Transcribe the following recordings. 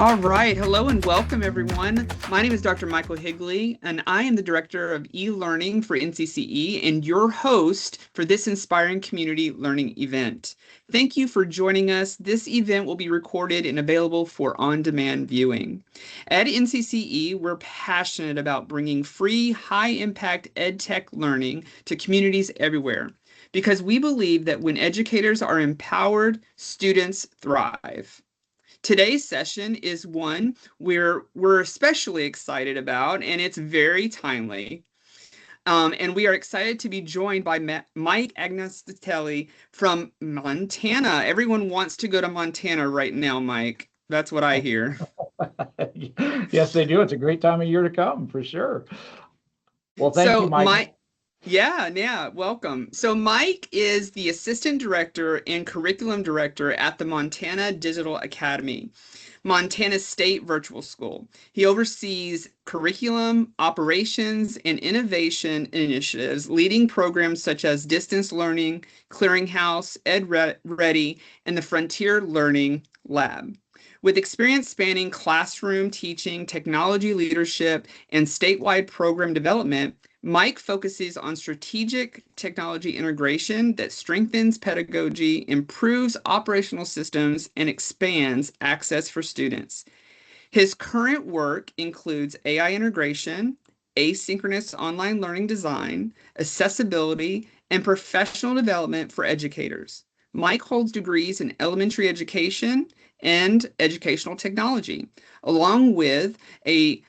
All right. Hello and welcome, everyone. My name is Dr. Michael Higley, and I am the Director of e-learning for NCCE and your host for this inspiring community learning event. Thank you for joining us. This event will be recorded and available for on-demand viewing. At NCCE, we're passionate about bringing free, high-impact EdTech learning to communities everywhere because we believe that when educators are empowered, students thrive. Today's session is one we're especially excited about, and it's very timely. And we are excited to be joined by Mike Agnostatelli from Montana. Everyone wants to go to Montana right now, Mike. That's what I hear. Yes, they do. It's a great time of year to come, for sure. Well, thank you, So, Mike. Mike, yeah, welcome. So Mike is the Assistant Director and Curriculum Director at the Montana Digital Academy, Montana State Virtual School. He oversees curriculum, operations, and innovation initiatives, leading programs such as Distance Learning, Clearinghouse, EdReady, and the Frontier Learning Lab. With experience spanning classroom teaching, technology leadership, and statewide program development, Mike focuses on strategic technology integration that strengthens pedagogy, improves operational systems, and expands access for students. His current work includes AI integration, asynchronous online learning design, accessibility, and professional development for educators. Mike holds degrees in elementary education and educational technology, along with a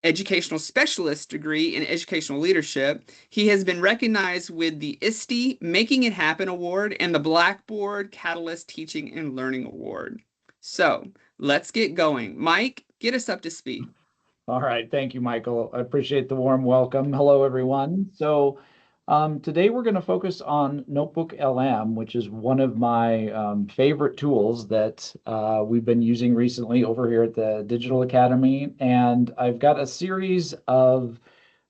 educational specialist degree in educational leadership. He has been recognized with the ISTE Making It Happen Award and the Blackboard Catalyst Teaching and Learning Award. So let's get going. Mike, get us up to speed. All right. Thank you, Michael. I appreciate the warm welcome. Hello, everyone. Today we're going to focus on Notebook LM, which is one of my favorite tools that we've been using recently over here at the Digital Academy. And I've got a series of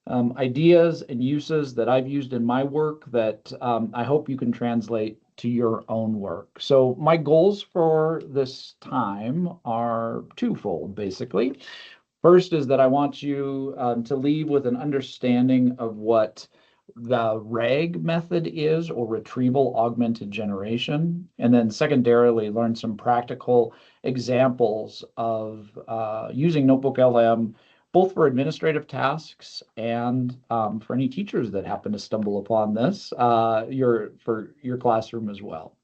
ideas and uses that I've used in my work that I hope you can translate to your own work. So my goals for this time are twofold, basically. First is that I want you to leave with an understanding of what the RAG method is, or retrieval augmented generation. And then secondarily, learn some practical examples of using Notebook LM, both for administrative tasks and for any teachers that happen to stumble upon this, for your classroom as well.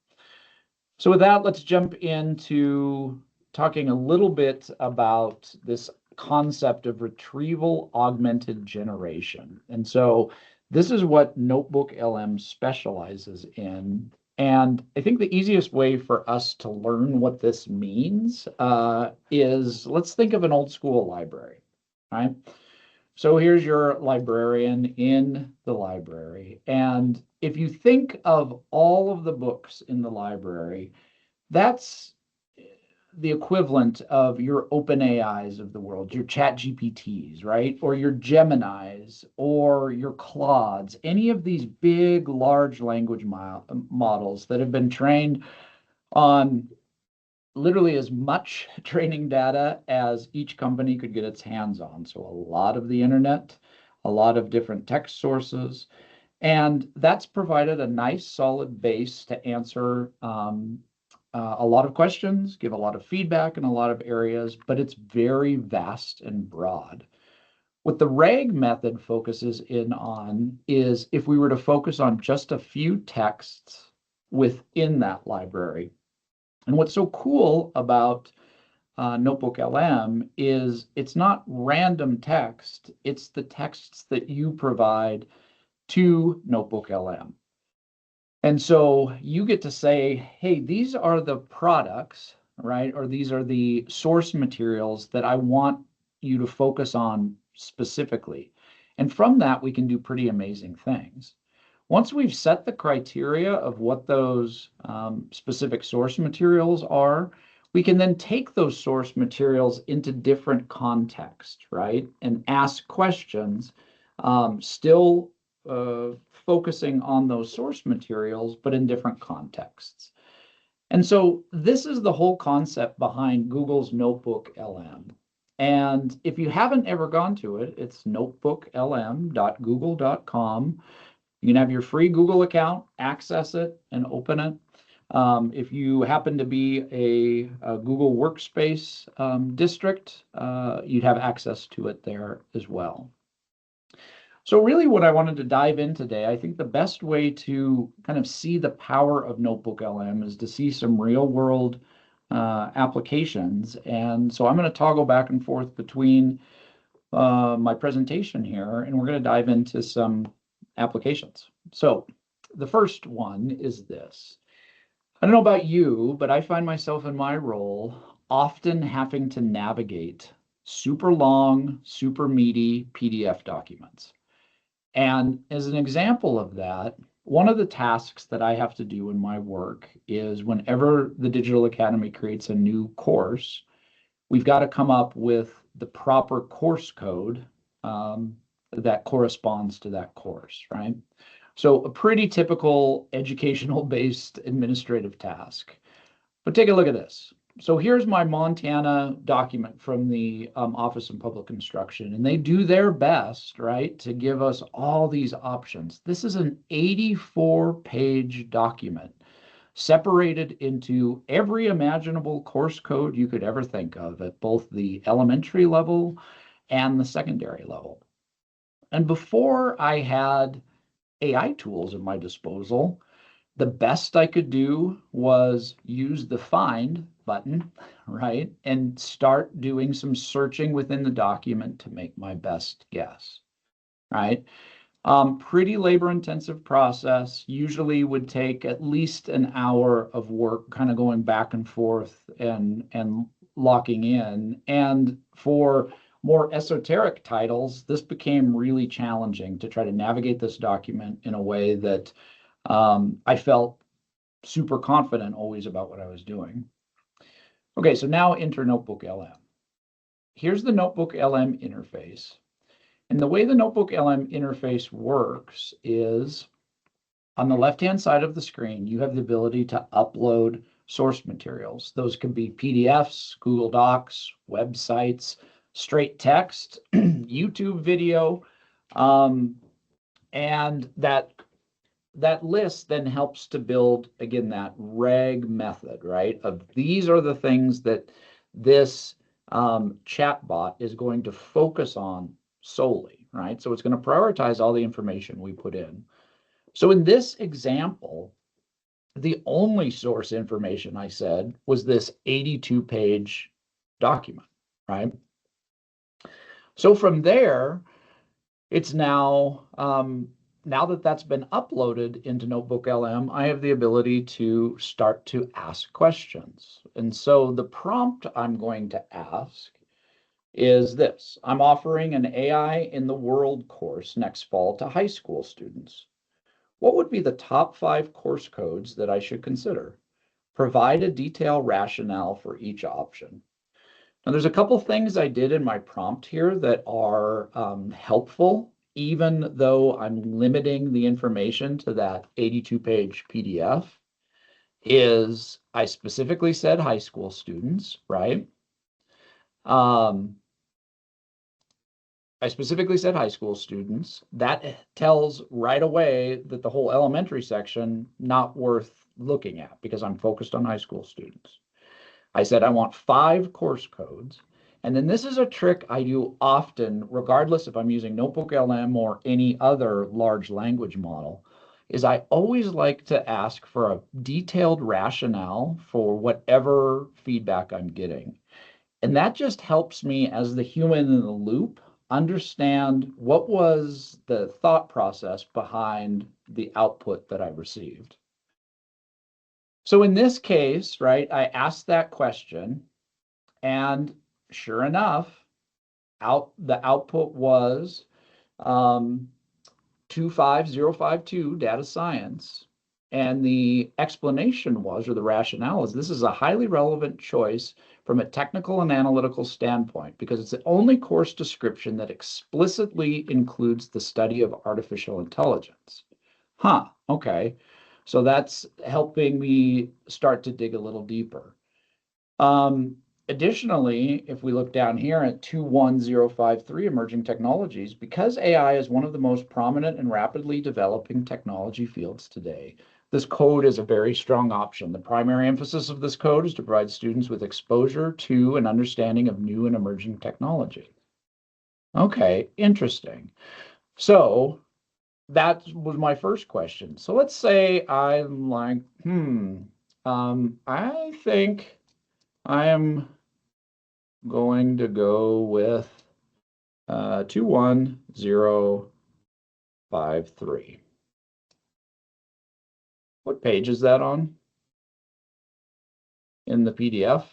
So with that, let's jump into talking a little bit about this concept of retrieval augmented generation. And so this is what Notebook LM specializes in. And I think the easiest way for us to learn what this means is, let's think of an old school library, right? So here's your librarian in the library. And if you think of all of the books in the library, that's the equivalent of your OpenAIs of the world, your Chat GPTs, right? Or your Geminis or your Claudes, any of these big, large language models that have been trained on literally as much training data as each company could get its hands on. So a lot of the internet, a lot of different text sources, and that's provided a nice solid base to answer a lot of questions, give a lot of feedback in a lot of areas, but it's very vast and broad. What the RAG method focuses in on is if we were to focus on just a few texts within that library. And what's so cool about Notebook LM is it's not random text, it's the texts that you provide to Notebook LM. And so you get to say, hey, these are the products, right? Or these are the source materials that I want you to focus on specifically. And from that, we can do pretty amazing things. Once we've set the criteria of what those specific source materials are, we can then take those source materials into different contexts, right? And ask questions, still focusing on those source materials, but in different contexts. And so this is the whole concept behind Google's Notebook LM. And if you haven't ever gone to it, it's notebooklm.google.com. You can have your free Google account, access it, and open it. If you happen to be a Google Workspace district, you'd have access to it there as well. So really what I wanted to dive in today, I think the best way to kind of see the power of Notebook LM is to see some real world applications. And so I'm going to toggle back and forth between my presentation here, and we're going to dive into some applications. So the first one is this. I don't know about you, but I find myself in my role often having to navigate super long, super meaty PDF documents. And as an example of that, one of the tasks that I have to do in my work is whenever the Digital Academy creates a new course, we've got to come up with the proper course code that corresponds to that course, right? So a pretty typical educational-based administrative task. But take a look at this. So here's my Montana document from the Office of Public Instruction, and they do their best, right, to give us all these options. This is an 84-page document separated into every imaginable course code you could ever think of at both the elementary level and the secondary level. And before I had AI tools at my disposal, the best I could do was use the find button, right? And start doing some searching within the document to make my best guess, right? Pretty labor-intensive process, usually would take at least an hour of work, kind of going back and forth and locking in. And for more esoteric titles, this became really challenging to try to navigate this document in a way that I felt super confident always about what I was doing. Okay, so now enter Notebook LM. Here's the Notebook LM interface. And the way the Notebook LM interface works is on the left-hand side of the screen, you have the ability to upload source materials. Those can be PDFs, Google Docs, websites, straight text, YouTube video, and that list then helps to build, again, that reg method, right? Of these are the things that this chatbot is going to focus on solely, right? So it's going to prioritize all the information we put in. So in this example, the only source information I said was this 82-page document, right? So from there, it's now, now that that's been uploaded into Notebook LM, I have the ability to start to ask questions. And so the prompt I'm going to ask is this. I'm offering an AI in the World course next fall to high school students. What would be the top 5 course codes that I should consider? Provide a detailed rationale for each option. Now, there's a couple things I did in my prompt here that are helpful, even though I'm limiting the information to that 82-page PDF, is I specifically said high school students, right? I specifically said high school students. That tells right away that the whole elementary section, not worth looking at because I'm focused on high school students. I said I want 5 course codes. And then this is a trick I do often, regardless if I'm using Notebook LM or any other large language model, is I always like to ask for a detailed rationale for whatever feedback I'm getting. And that just helps me as the human in the loop understand what was the thought process behind the output that I received. So in this case, right, I asked that question, and sure enough, the output was 25052 data science. And the explanation was, or the rationale is, this is a highly relevant choice from a technical and analytical standpoint because it's the only course description that explicitly includes the study of artificial intelligence. Huh, okay. So that's helping me start to dig a little deeper. Additionally, if we look down here at 21053 emerging technologies, because AI is one of the most prominent and rapidly developing technology fields today, this code is a very strong option. The primary emphasis of this code is to provide students with exposure to and understanding of new and emerging technology. Okay, interesting. So that was my first question. So let's say I'm like, I think I am going to go with 21053. What page is that on in the PDF?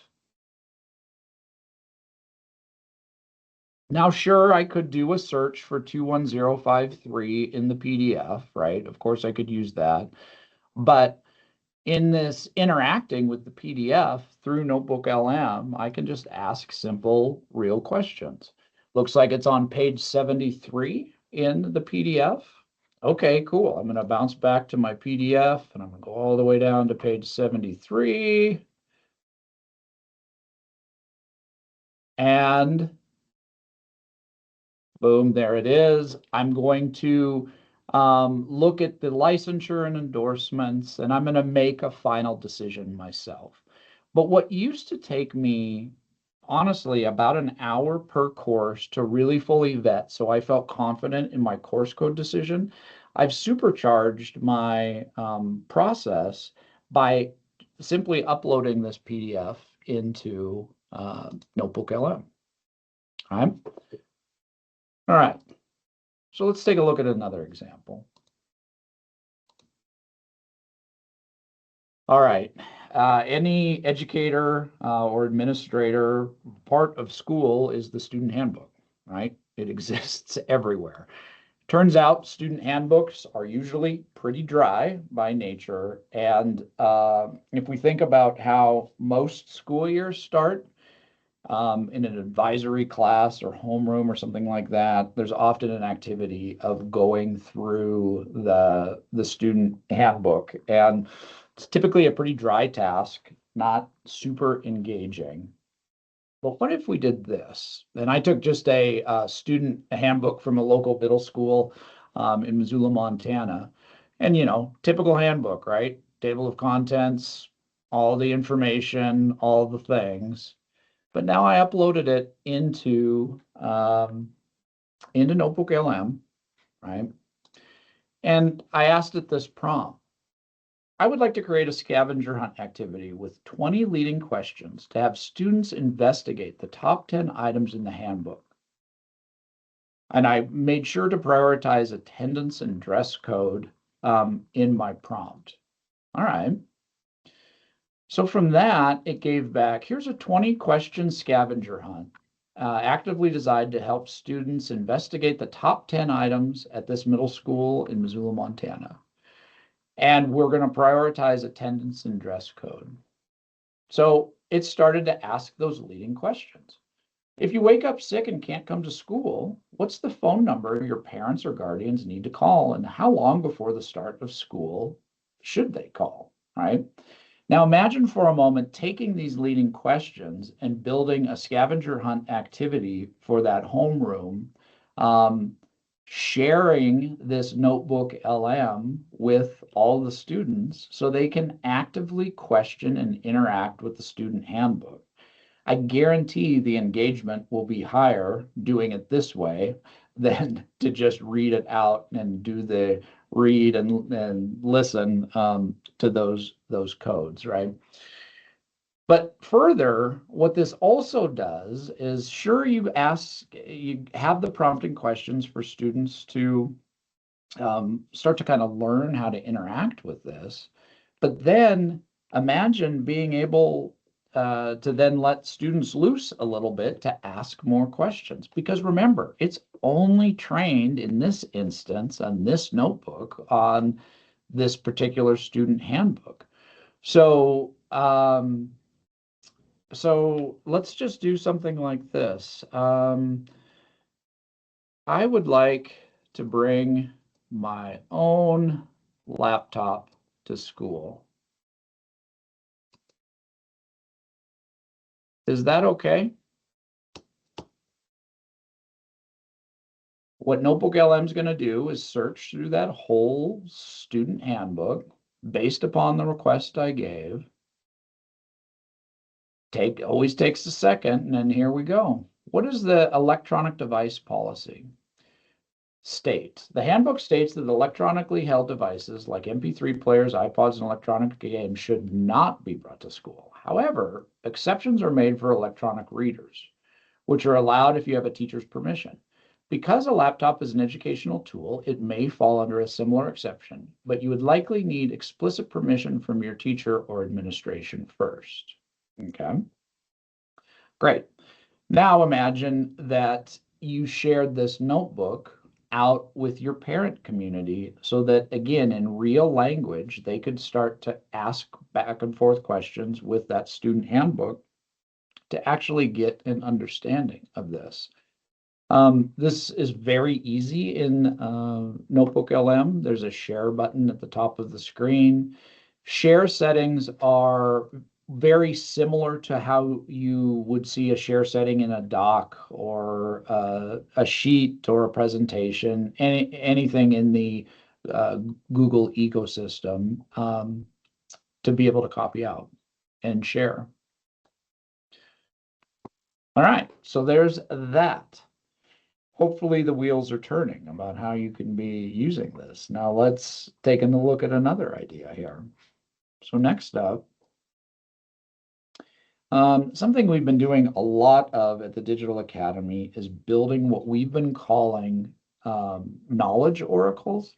Now, sure, I could do a search for 21053 in the PDF, right? Of course, I could use that. But in this interacting with the PDF through NotebookLM, I can just ask simple, real questions. Looks like it's on page 73 in the PDF. Okay, cool. I'm going to bounce back to my PDF and I'm going to go all the way down to page 73. And boom, there it is. I'm going to look at the licensure and endorsements, and I'm going to make a final decision myself. But what used to take me, honestly, about an hour per course to really fully vet, so I felt confident in my course code decision, I've supercharged my process by simply uploading this PDF into NotebookLM. All right. So let's take a look at another example. All right. Any educator or administrator, part of school is the student handbook, right? It exists everywhere. Turns out student handbooks are usually pretty dry by nature. And if we think about how most school years start, in an advisory class or homeroom or something like that, there's often an activity of going through the student handbook. And it's typically a pretty dry task, not super engaging. But what if we did this? And I took just a student handbook from a local middle school in Missoula, Montana. And, typical handbook, right? Table of contents, all the information, all the things. But now I uploaded it into NotebookLM, right? And I asked it this prompt. I would like to create a scavenger hunt activity with 20 leading questions to have students investigate the top 10 items in the handbook. And I made sure to prioritize attendance and dress code in my prompt. All right. So from that, it gave back, here's a 20-question scavenger hunt, actively designed to help students investigate the top 10 items at this middle school in Missoula, Montana. And we're going to prioritize attendance and dress code. So it started to ask those leading questions. If you wake up sick and can't come to school, what's the phone number your parents or guardians need to call, and how long before the start of school should they call, right? Now imagine for a moment taking these leading questions and building a scavenger hunt activity for that homeroom, sharing this notebook LM with all the students so they can actively question and interact with the student handbook. I guarantee the engagement will be higher doing it this way than to just read it out and do the read and listen to those codes, right? But further, what this also does is, sure, you have the prompting questions for students to start to kind of learn how to interact with this, but then imagine being able to then let students loose a little bit to ask more questions. Because remember, it's only trained in this instance on this notebook on this particular student handbook. So, so let's just do something like this. I would like to bring my own laptop to school. Is that okay? What Notebook LM is going to do is search through that whole student handbook based upon the request I gave. Always takes a second, and then here we go. What is the electronic device policy state? The handbook states that electronically held devices like MP3 players, iPods, and electronic games should not be brought to school. However, exceptions are made for electronic readers, which are allowed if you have a teacher's permission. Because a laptop is an educational tool, it may fall under a similar exception, but you would likely need explicit permission from your teacher or administration first. Okay, great. Now imagine that you shared this notebook out with your parent community so that, again, in real language, they could start to ask back and forth questions with that student handbook to actually get an understanding of this. This is very easy in Notebook LM. There's a share button at the top of the screen. Share settings are very similar to how you would see a share setting in a doc or a sheet or a presentation, anything in the Google ecosystem to be able to copy out and share. All right, so there's that. Hopefully the wheels are turning about how you can be using this. Now let's take a look at another idea here. So next up, something we've been doing a lot of at the Digital Academy is building what we've been calling knowledge oracles.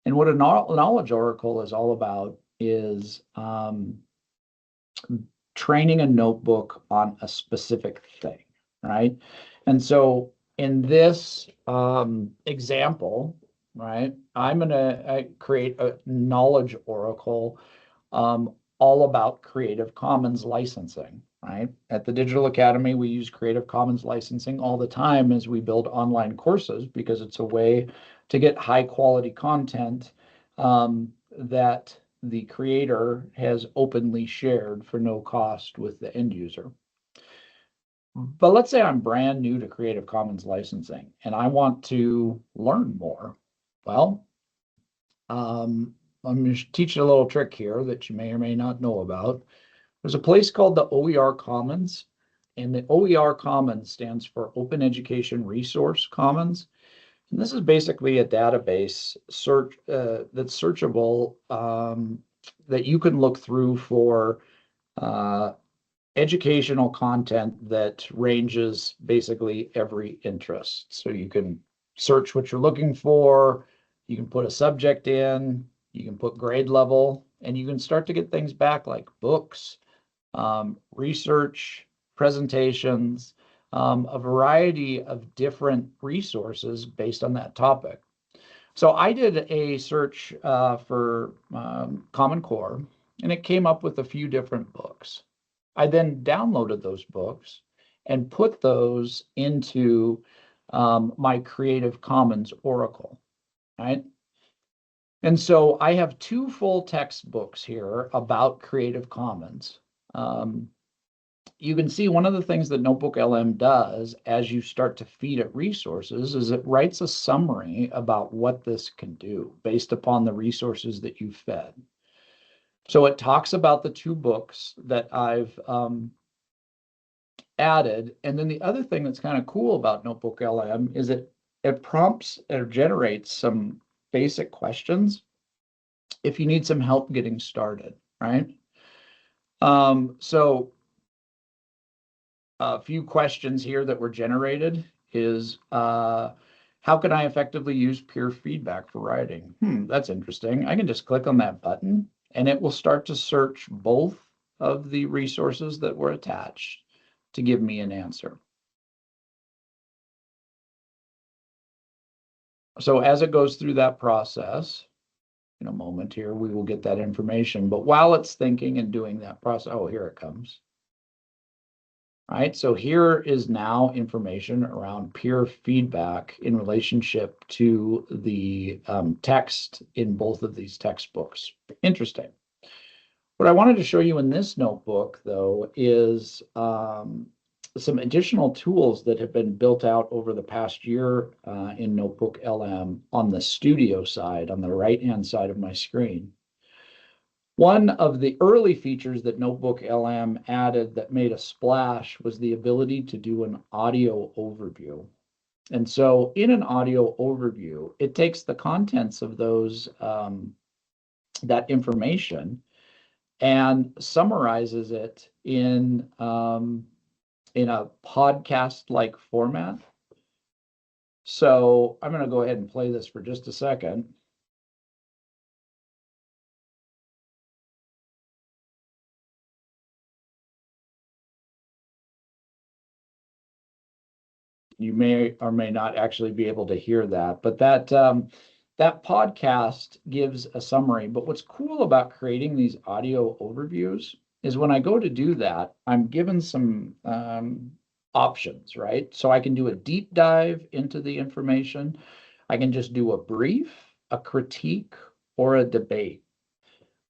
And what a knowledge oracle is all about is training a notebook on a specific thing, right? And so in this example, right, I'm going to create a knowledge oracle all about Creative Commons licensing, right? At the Digital Academy, we use Creative Commons licensing all the time as we build online courses because it's a way to get high quality content that the creator has openly shared for no cost with the end user. But let's say I'm brand new to Creative Commons licensing and I want to learn more. Well, I'm going to teach you a little trick here that you may or may not know about. There's a place called the OER Commons, and the OER Commons stands for Open Education Resource Commons. And this is basically a database that's searchable that you can look through for educational content that ranges basically every interest. So you can search what you're looking for, you can put a subject in, you can put grade level, and you can start to get things back like books, research, presentations, a variety of different resources based on that topic. So I did a search for Common Core, and it came up with a few different books. I then downloaded those books and put those into my Creative Commons Oracle, right? And so I have 2 full textbooks here about Creative Commons. You can see one of the things that Notebook LM does as you start to feed it resources is it writes a summary about what this can do based upon the resources that you fed. So it talks about the 2 books that I've added. And then the other thing that's kind of cool about Notebook LM is it prompts or generates some basic questions if you need some help getting started, right? So a few questions here that were generated is, how can I effectively use peer feedback for writing? That's interesting. I can just click on that button and it will start to search both of the resources that were attached to give me an answer. So as it goes through that process, in a moment here, we will get that information. But while it's thinking and doing that process, oh, here it comes. right? So here is now information around peer feedback in relationship to the text in both of these textbooks. Interesting. What I wanted to show you in this notebook, though, is some additional tools that have been built out over the past year in Notebook LM on the studio side, on the right-hand side of my screen. One of the early features that Notebook LM added that made a splash was the ability to do an audio overview. And so in an audio overview, it takes the contents of those that information and summarizes it in a podcast-like format. So I'm going to go ahead and play this for just a second. You may or may not actually be able to hear that, but that podcast gives a summary. But what's cool about creating these audio overviews is when I go to do that, I'm given some options, right? So I can do a deep dive into the information. I can just do a brief, a critique, or a debate,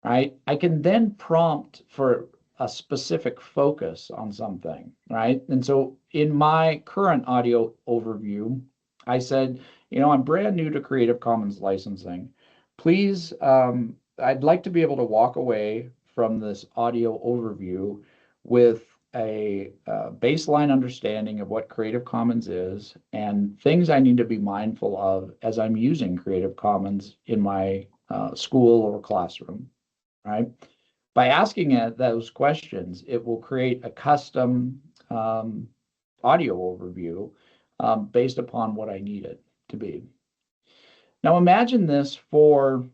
right? I can then prompt for a specific focus on something, right? And so in my current audio overview, I said, I'm brand new to Creative Commons licensing. Please, I'd like to be able to walk away from this audio overview with a baseline understanding of what Creative Commons is and things I need to be mindful of as I'm using Creative Commons in my school or classroom, right? By asking it those questions, it will create a custom audio overview based upon what I need it to be. Now imagine this for,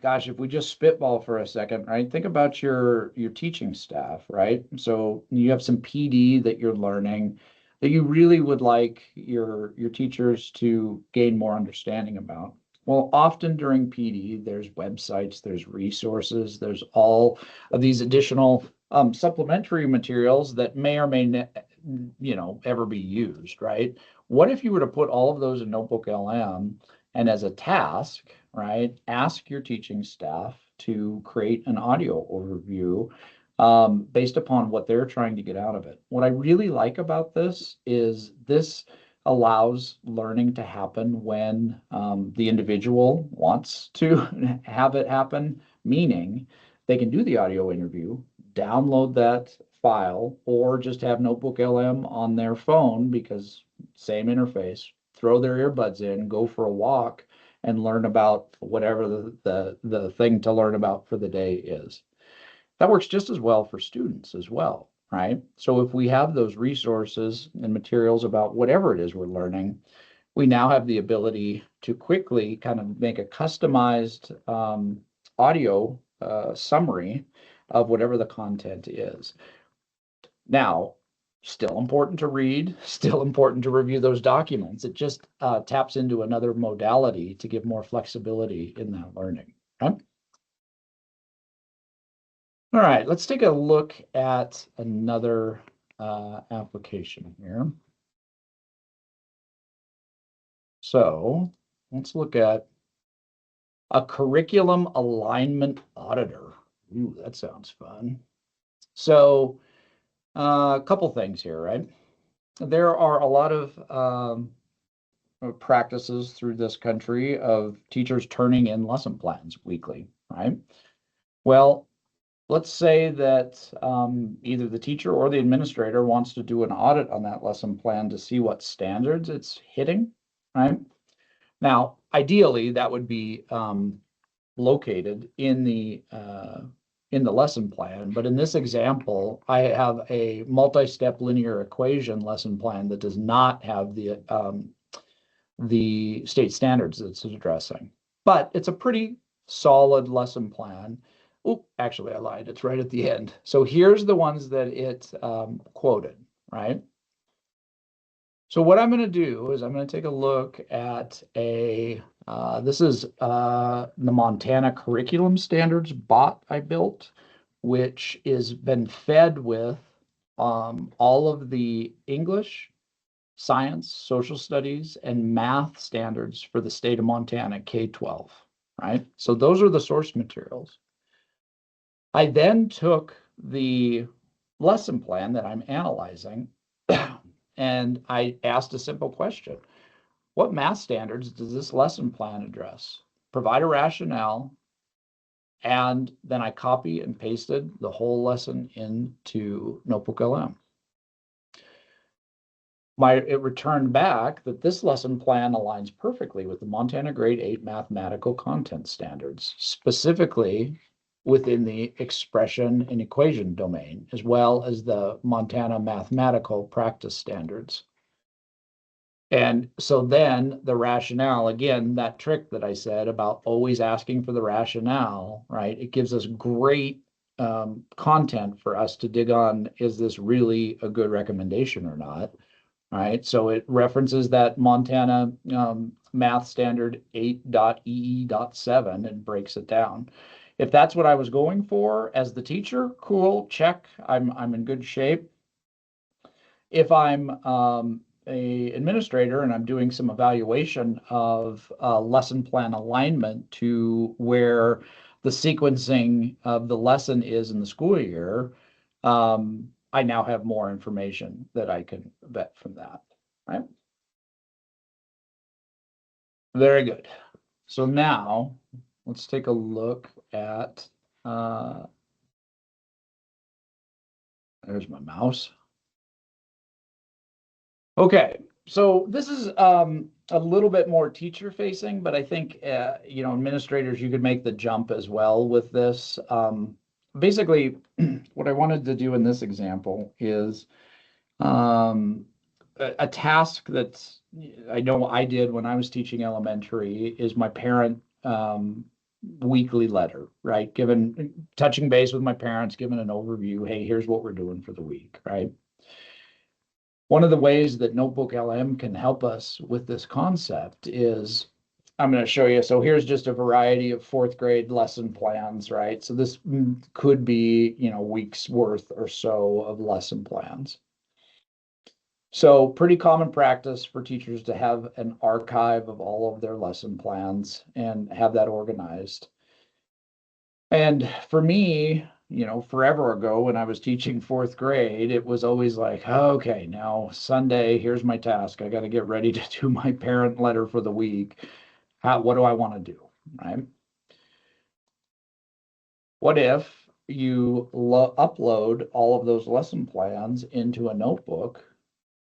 gosh, if we just spitball for a second, right? Think about your teaching staff, right? So you have some PD that you're learning that you really would like your teachers to gain more understanding about. Well, often during PD, there's websites, there's resources, there's all of these additional supplementary materials that may or may ever be used, right? What if you were to put all of those in Notebook LM and as a task, right, ask your teaching staff to create an audio overview based upon what they're trying to get out of it. What I really like about this is this allows learning to happen when the individual wants to have it happen, meaning they can do the audio interview, download that file, or just have Notebook LM on their phone because same interface, throw their earbuds in, go for a walk, and learn about whatever the thing to learn about for the day is. That works just as well for students as well, right? So if we have those resources and materials about whatever it is we're learning, we now have the ability to quickly kind of make a customized audio summary of whatever the content is. Now, still important to read, still important to review those documents. It just taps into another modality to give more flexibility in that learning. Right? All right, let's take a look at another application here. So let's look at a curriculum alignment auditor. Ooh, that sounds fun. So a couple things here, right? There are a lot of practices through this country of teachers turning in lesson plans weekly, right? Well, let's say that either the teacher or the administrator wants to do an audit on that lesson plan to see what standards it's hitting, right? Now, ideally, that would be located in the lesson plan, but in this example, I have a multi-step linear equation lesson plan that does not have the state standards that it's addressing. But it's a pretty solid lesson plan. Oh, actually, I lied. It's right at the end. So here's the ones that it quoted, right? So what I'm going to do is I'm going to take a look at this is the Montana Curriculum Standards bot I built, which is been fed with all of the English, science, social studies, and math standards for the state of Montana, K-12, right? So those are the source materials. I then took the lesson plan that I'm analyzing and I asked a simple question. What math standards does this lesson plan address? Provide a rationale, and then I copy and pasted the whole lesson into Notebook LM. It returned back that this lesson plan aligns perfectly with the Montana Grade 8 mathematical content standards, specifically within the expression and equation domain, as well as the Montana mathematical practice standards. And so then the rationale, again, that trick that I said about always asking for the rationale, right? It gives us great content for us to dig on. Is this really a good recommendation or not? Right. So it references that Montana math standard 8.ee.7 and breaks it down. If that's what I was going for as the teacher, cool, check. I'm in good shape. If I'm a administrator and I'm doing some evaluation of lesson plan alignment to where the sequencing of the lesson is in the school year, I now have more information that I can vet from that, right? Very good. So now let's take a look at, there's my mouse. Okay, so this is a little bit more teacher facing, but I think, administrators, you could make the jump as well with this. Basically, what I wanted to do in this example is a task that I know I did when I was teaching elementary is my parent weekly letter, right? Touching base with my parents, giving an overview. Hey, here's what we're doing for the week, right? One of the ways that Notebook LM can help us with this concept is, I'm going to show you. So here's just a variety of fourth grade lesson plans, right? So this could be, weeks worth or so of lesson plans. So pretty common practice for teachers to have an archive of all of their lesson plans and have that organized. And for me, forever ago when I was teaching fourth grade, it was always like, okay, now Sunday, here's my task. I got to get ready to do my parent letter for the week. What do I want to do, right? What if you upload all of those lesson plans into a notebook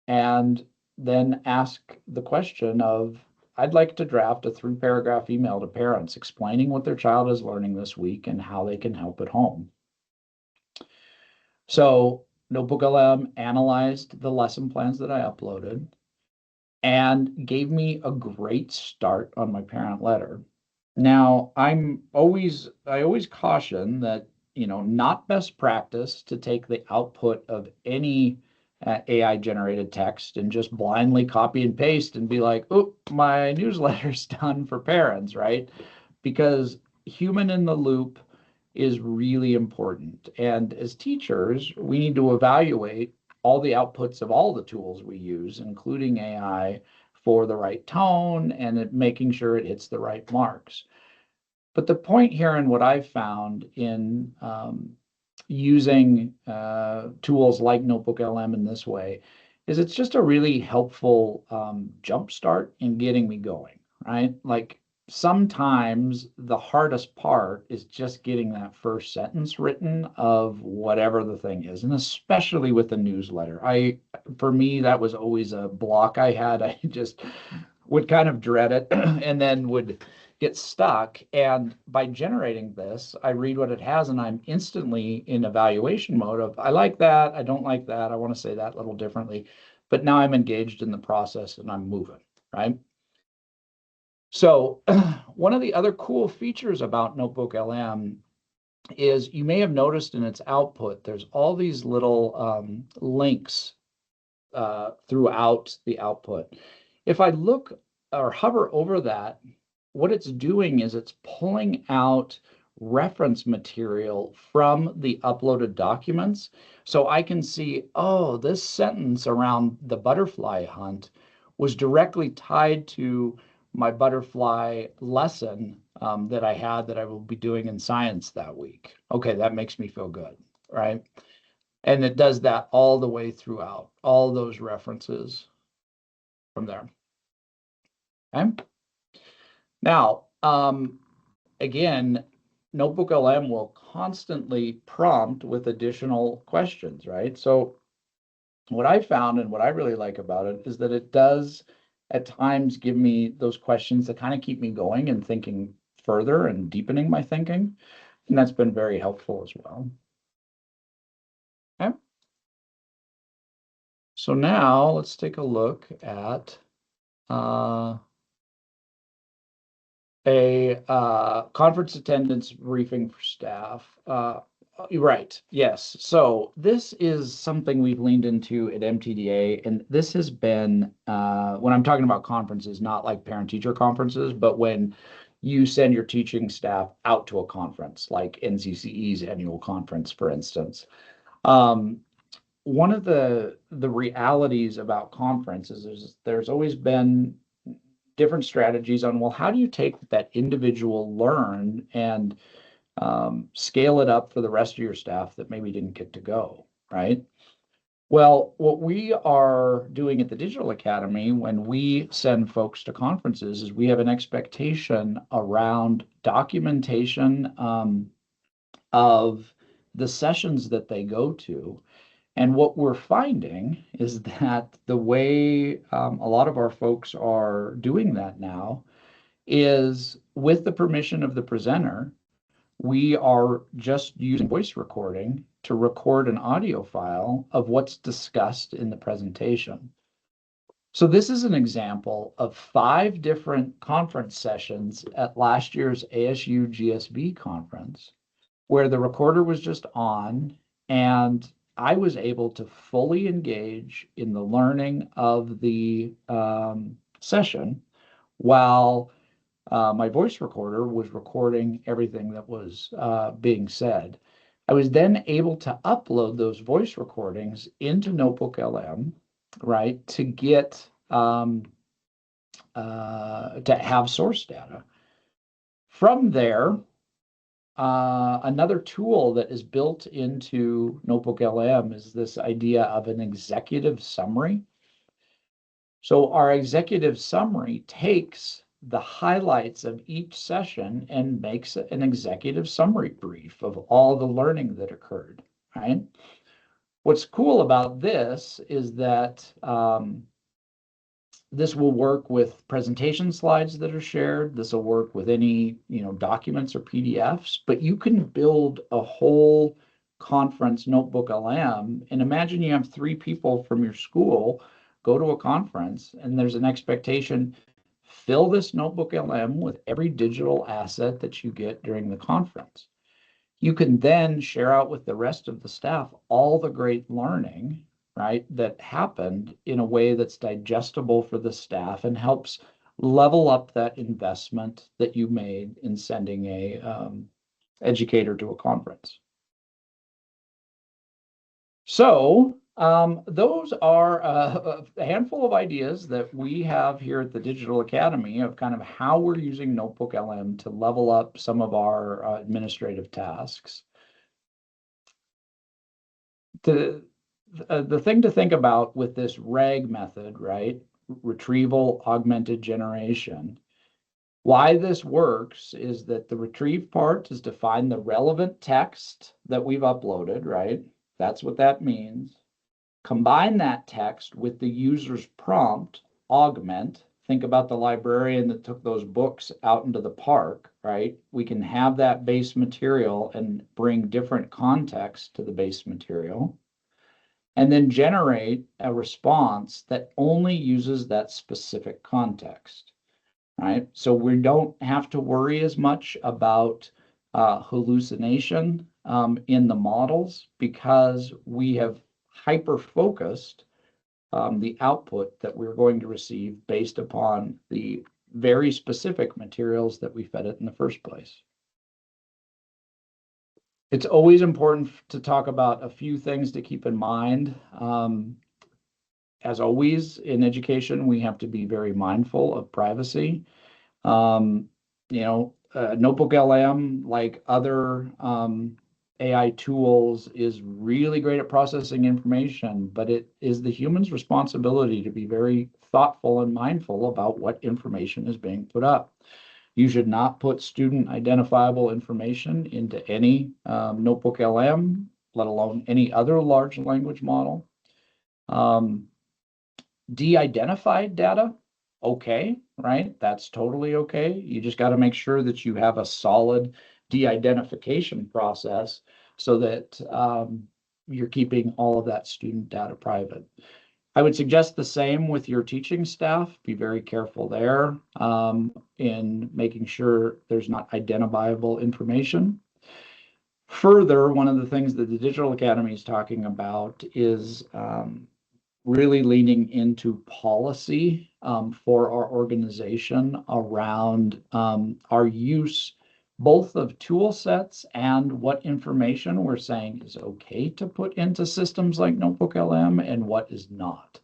and then ask the question of, I'd like to draft a 3-paragraph email to parents explaining what their child is learning this week and how they can help at home. So Notebook LM analyzed the lesson plans that I uploaded and gave me a great start on my parent letter. Now, I always caution that, not best practice to take the output of any AI generated text and just blindly copy and paste and be like, oh, my newsletter's done for parents, right? Because human in the loop is really important. And as teachers, we need to evaluate all the outputs of all the tools we use, including AI, for the right tone and making sure it hits the right marks. But the point here and what I've found in using tools like Notebook LM in this way is it's just a really helpful jump start in getting me going, right? Like sometimes the hardest part is just getting that first sentence written of whatever the thing is, and especially with the newsletter. For me, that was always a block I had. I just would kind of dread it and then would get stuck. And by generating this, I read what it has and I'm instantly in evaluation mode of, I like that, I don't like that, I want to say that a little differently. But now I'm engaged in the process and I'm moving, right? So one of the other cool features about Notebook LM is you may have noticed in its output, there's all these little links throughout the output. If I look or hover over that, what it's doing is it's pulling out reference material from the uploaded documents. So I can see, oh, this sentence around the butterfly hunt was directly tied to my butterfly lesson that I had that I will be doing in science that week. Okay, that makes me feel good, right? And it does that all the way throughout, all those references from there. Okay. Now, again, Notebook LM will constantly prompt with additional questions, right? So what I found and what I really like about it is that it does at times give me those questions that kind of keep me going and thinking further and deepening my thinking. And that's been very helpful as well. Okay. So now let's take a look at a conference attendance briefing for staff. Right, yes. So this is something we've leaned into at MTDA, and this has been, when I'm talking about conferences, not like parent-teacher conferences, but when you send your teaching staff out to a conference, like NCCE's annual conference, for instance. One of the realities about conferences is there's always been different strategies on, well, how do you take that individual learn and scale it up for the rest of your staff that maybe didn't get to go, right? Well, what we are doing at the Digital Academy when we send folks to conferences is we have an expectation around documentation of the sessions that they go to. And what we're finding is that the way a lot of our folks are doing that now is with the permission of the presenter, we are just using voice recording to record an audio file of what's discussed in the presentation. So this is an example of 5 different conference sessions at last year's ASU GSB conference, where the recorder was just on and I was able to fully engage in the learning of the session while my voice recorder was recording everything that was being said. I was then able to upload those voice recordings into Notebook LM, right, to get to have source data. From there, another tool that is built into Notebook LM is this idea of an executive summary. So our executive summary takes the highlights of each session and makes an executive summary brief of all the learning that occurred, right? What's cool about this is that this will work with presentation slides that are shared. This will work with any, documents or PDFs, but you can build a whole conference Notebook LM. And imagine you have 3 people from your school go to a conference and there's an expectation, fill this Notebook LM with every digital asset that you get during the conference. You can then share out with the rest of the staff all the great learning, right, that happened in a way that's digestible for the staff and helps level up that investment that you made in sending a educator to a conference. So those are a handful of ideas that we have here at the Digital Academy of kind of how we're using Notebook LM to level up some of our administrative tasks. The thing to think about with this RAG method, right? Retrieval augmented generation. Why this works is that the retrieve part is to find the relevant text that we've uploaded, right? That's what that means. Combine that text with the user's prompt, augment. Think about the librarian that took those books out into the park, right? We can have that base material and bring different context to the base material, and then generate a response that only uses that specific context, right? So we don't have to worry as much about hallucination in the models because we have hyper-focused the output that we're going to receive based upon the very specific materials that we fed it in the first place. It's always important to talk about a few things to keep in mind. As always in education, we have to be very mindful of privacy. Um, Notebook LM, like other AI tools, is really great at processing information, but it is the human's responsibility to be very thoughtful and mindful about what information is being put up. You should not put student identifiable information into any Notebook LM, let alone any other large language model. Um, De-identified data, okay, right? That's totally okay. You just got to make sure that you have a solid de-identification process so that you're keeping all of that student data private. I would suggest the same with your teaching staff. Be very careful there in making sure there's not identifiable information. Further, one of the things that the Digital Academy is talking about is really leaning into policy for our organization around our use both of tool sets and what information we're saying is okay to put into systems like Notebook LM and what is not.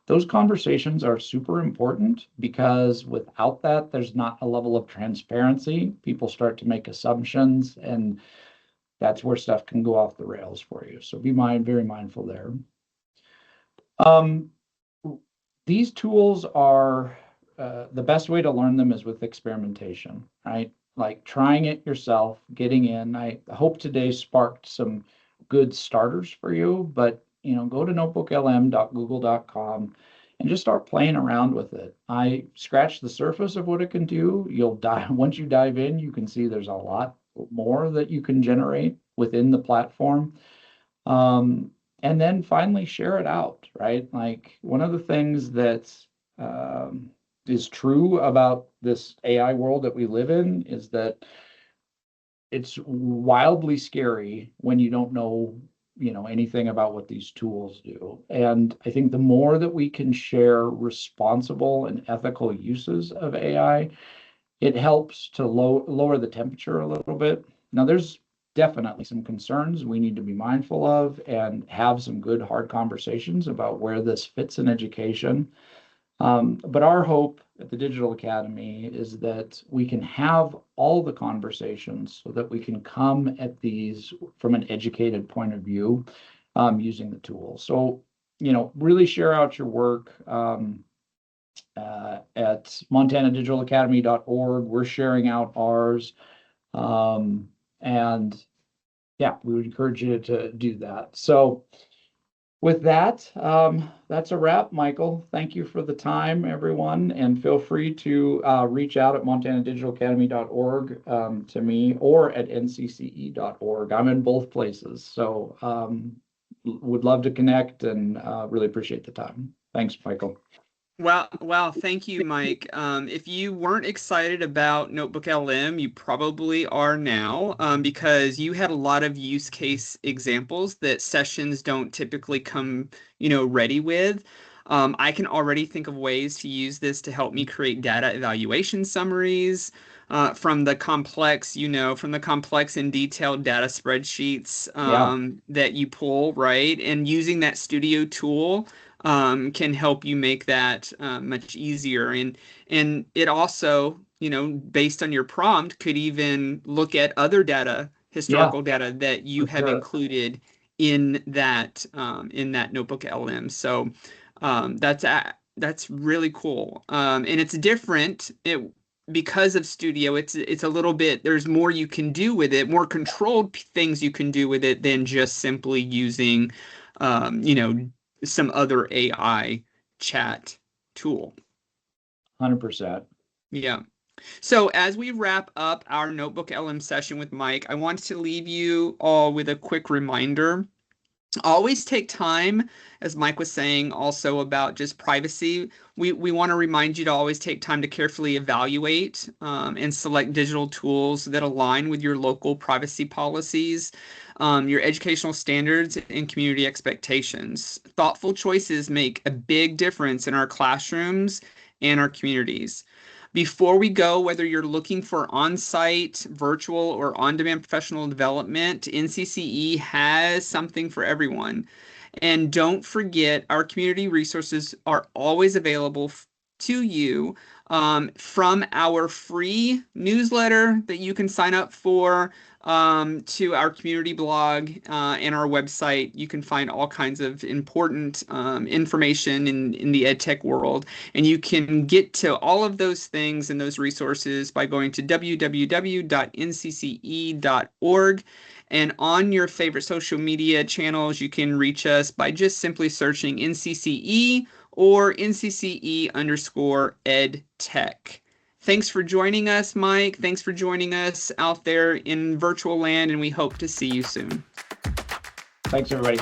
Those conversations are super important because without that, there's not a level of transparency. People start to make assumptions, and that's where stuff can go off the rails for you. So be very mindful there. Um, these tools are the best way to learn them is with experimentation, right? Like trying it yourself, getting in. I hope today sparked some good starters for you, but go to notebooklm.google.com and just start playing around with it. I scratched the surface of what it can do. You'll dive once you dive in, you can see there's a lot more that you can generate within the platform. And then finally share it out, right? Like one of the things that is true about this AI world that we live in is that it's wildly scary when you don't know, anything about what these tools do. And I think the more that we can share responsible and ethical uses of AI, it helps to lower the temperature a little bit. Now, there's definitely some concerns we need to be mindful of and have some good hard conversations about where this fits in education. But our hope at the Digital Academy is that we can have all the conversations so that we can come at these from an educated point of view using the tool. So, really share out your work. At montanadigitalacademy.org. We're sharing out ours. And yeah, we would encourage you to do that. So with that, that's a wrap, Michael. Thank you for the time, everyone. And feel free to reach out at montanadigitalacademy.org to me or at ncce.org. I'm in both places. So would love to connect and really appreciate the time. Thanks, Michael. Wow, thank you, Mike. If you weren't excited about Notebook LM, you probably are now, because you had a lot of use case examples that sessions don't typically come, ready with. I can already think of ways to use this to help me create data evaluation summaries, from the complex and detailed data spreadsheets that you pull, right? And using that Studio tool can help you make that much easier. And it also, based on your prompt, could even look at other data, historical data that you have included in that Notebook LM. So that's really cool. And it's different. Because of Studio, it's a little bit, there's more you can do with it, more controlled things you can do with it than just simply using, some other AI chat tool. 100%. Yeah. So as we wrap up our Notebook LM session with Mike, I wanted to leave you all with a quick reminder. Always take time, as Mike was saying, also about just privacy. We want to remind you to always take time to carefully evaluate and select digital tools that align with your local privacy policies, your educational standards, and community expectations. Thoughtful choices make a big difference in our classrooms and our communities. Before we go, whether you're looking for on-site, virtual, or on-demand professional development, NCCE has something for everyone. And don't forget, our community resources are always available to you from our free newsletter that you can sign up for to our community blog and our website. You can find all kinds of important information in the EdTech world. And you can get to all of those things and those resources by going to www.ncce.org. And on your favorite social media channels, you can reach us by just simply searching NCCE or NCCE_EdTech. Thanks for joining us, Mike. Thanks for joining us out there in virtual land, and we hope to see you soon. Thanks, everybody.